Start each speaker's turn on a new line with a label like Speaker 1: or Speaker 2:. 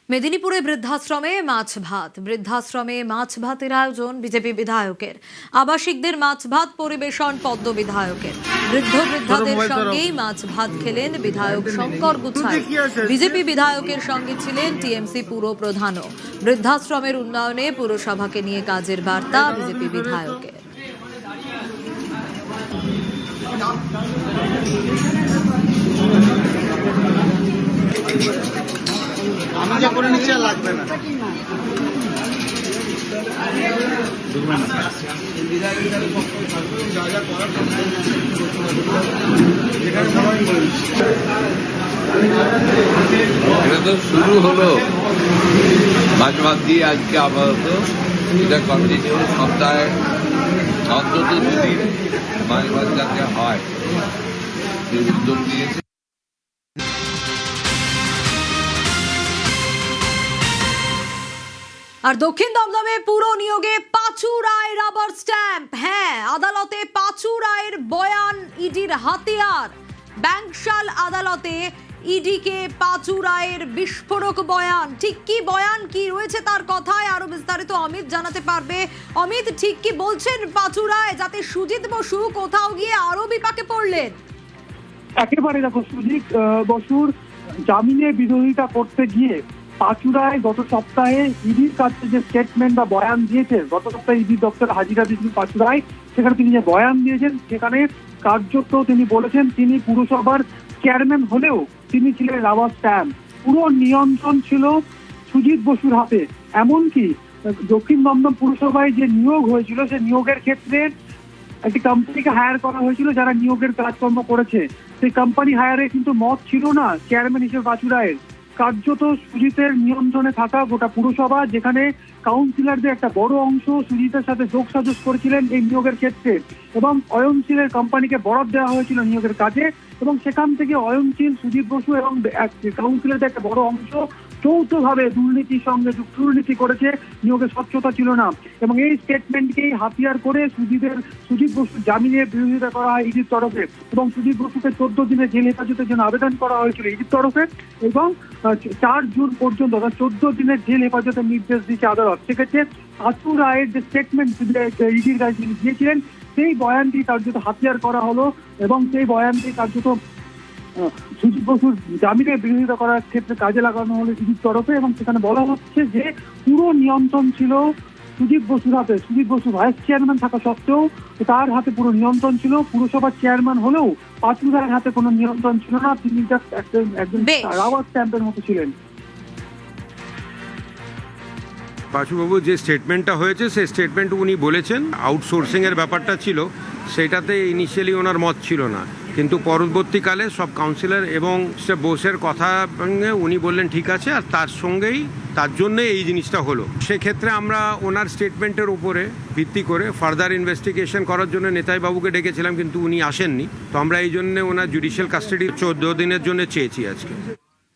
Speaker 1: মেদিনীপুরে বৃদ্ধাশ্রমে মাছ ভাতের আয়োজন বিজেপি বিধায়কের। আবাসিকদের মাছ ভাত পরিবেশন পদ্ম বিধায়কের। বৃদ্ধদের সঙ্গেই মাছ ভাত খেলেন বিধায়ক শঙ্কর গুছাই। বিজেপি বিধায়কের সঙ্গে ছিলেন টিএমসি পুর প্রধানও। বৃদ্ধাশ্রমের উন্নয়নে পুরসভাকে নিয়ে কাজের বার্তা বিজেপি বিধায়কের।
Speaker 2: আমি যা করে নিচ্ছি আর লাগবে না।
Speaker 3: এটা তো শুরু হলো মাঝ মাঝ দিয়ে, আজকে আপাতত এটা কন্টিনিউ সপ্তাহে অন্তত দুদিন মাঝ মাঝ যাতে হয় যে উদ্যোগ নিয়েছে।
Speaker 1: আর দক্ষিণ দমদমে পুরো নিয়োগে পাঁচু রায় রাবার স্ট্যাম্প। হ্যাঁ, আদালতে পাঁচু রায়ের বয়ান ইডির হাতিয়ার। ব্যাংকশাল আদালতে ইডিকে পাঁচু রায়ের বিস্ফোরক বয়ান। ঠিক কি বয়ান, কি রয়েছে তার কথায় আরো বিস্তারিত অমিত জানাতে পারবে। অমিত, ঠিক কি বলছেন পাঁচু রায়, যাতে সুজিত বসু কোথাও গিয়ে আরো বিপাকে পড়লেন?
Speaker 4: একেবারে দেখো, সুজিত বসুর জামিনে বিরোধিতা করতে গিয়ে পাঁচু রায় গত সপ্তাহে ইডির কাছে যে স্টেটমেন্ট বা বয়ান দিয়েছে, গত সপ্তাহে ইডি দপ্তরে হাজিরা দিয়েছেন পাঁচু রায়। সেখানে তিনি যে বয়ান দিয়েছেন সেখানে কার্যত তিনি বলেছেন তিনি পুরসভার চেয়ারম্যান হলেও তিনি ছিলেন রাবার স্ট্যাম্প। পুরো নিয়ন্ত্রণ ছিল সুজিত বসুর হাতে। এমনকি দক্ষিণ দমদম পুরসভায় যে নিয়োগ হয়েছিল সে নিয়োগের ক্ষেত্রে একটি কোম্পানিকে হায়ার করা হয়েছিল যারা নিয়োগের কাজকর্ম করেছে। সেই কোম্পানি হায়ারে কিন্তু মত ছিল না চেয়ারম্যান হিসেবে পাঁচু রায়ের। কার্যত সুজিতের নিয়ন্ত্রণে থাকা গোটা পুরসভা, যেখানে কাউন্সিলরদের একটা বড় অংশ সুজিতের সাথে যোগসাজশ করেছিলেন এই নিয়োগের ক্ষেত্রে, এবং অয়নশীলের কোম্পানিকে বরাদ দেওয়া হয়েছিল নিয়োগের কাজে, এবং সেখান থেকে অয়নশীল, সুজিত বসু এবং কাউন্সিলরদের একটা বড় অংশ যৌথভাবে দুর্নীতির সঙ্গে দুর্নীতি করেছে, নিয়োগের স্বচ্ছতা ছিল না। এবং এই স্টেটমেন্টকেই হাতিয়ার করে সুজিত বসুর জামিনের বিরোধিতা করা হয় ইডির তরফে, এবং সুজিত বসুকে 14 দিনের জেল হেফাজতের জন্য আবেদন করা হয়েছিল ইডির তরফে, এবং 4 জুন পর্যন্ত 14 দিনের জেল হেফাজতের নির্দেশ দিয়েছে আদালত। সেক্ষেত্রে পাঁচু রায়ের যে স্টেটমেন্ট ইডির কাছে তিনি দিয়েছিলেন সেই বয়ানটি কার্যত হাতিয়ার করা হলো, এবং সেই বয়ানটি কার্যত সুজিত বসুর জামিনের বিরোধিতা করার ক্ষেত্রে কাজে লাগানো হলো ইডির তরফে। এবং সেখানে বলা হচ্ছে যে পুরো নিয়ন্ত্রণ ছিল সুজিত বসুর হাতে। সুজিত বসু ভাইস চেয়ারম্যান থাকা সত্ত্বেও তার হাতে পুরো নিয়ন্ত্রণ ছিল। পুরসভার চেয়ারম্যান হলেও পাঁচু রায়ের হাতে কোনো নিয়ন্ত্রণ ছিল না। তিনি একজন রাবার স্ট্যাম্পের মতো ছিলেন।
Speaker 5: পাঁচুবাবু যে স্টেটমেন্টটা হয়েছে সেই স্টেটমেন্ট উনি বলেছেন আউটসোর্সিংয়ের ব্যাপারটা ছিল, সেটাতে ইনিশিয়ালি ওনার মত ছিল না, কিন্তু পরবর্তীকালে সব কাউন্সিলর এবং সে বোসের কথা ভেঙে উনি বললেন ঠিক আছে, আর তার জন্যে এই জিনিসটা হলো। সেক্ষেত্রে আমরা ওনার স্টেটমেন্টের উপরে ভিত্তি করে ফার্দার ইনভেস্টিগেশন করার জন্য নেতাই বাবুকে ডেকেছিলাম, কিন্তু উনি আসেননি। তো আমরা এই জন্য ওনার জুডিশিয়াল কাস্টাডি 14 দিনের জন্য চেয়েছি আজকে।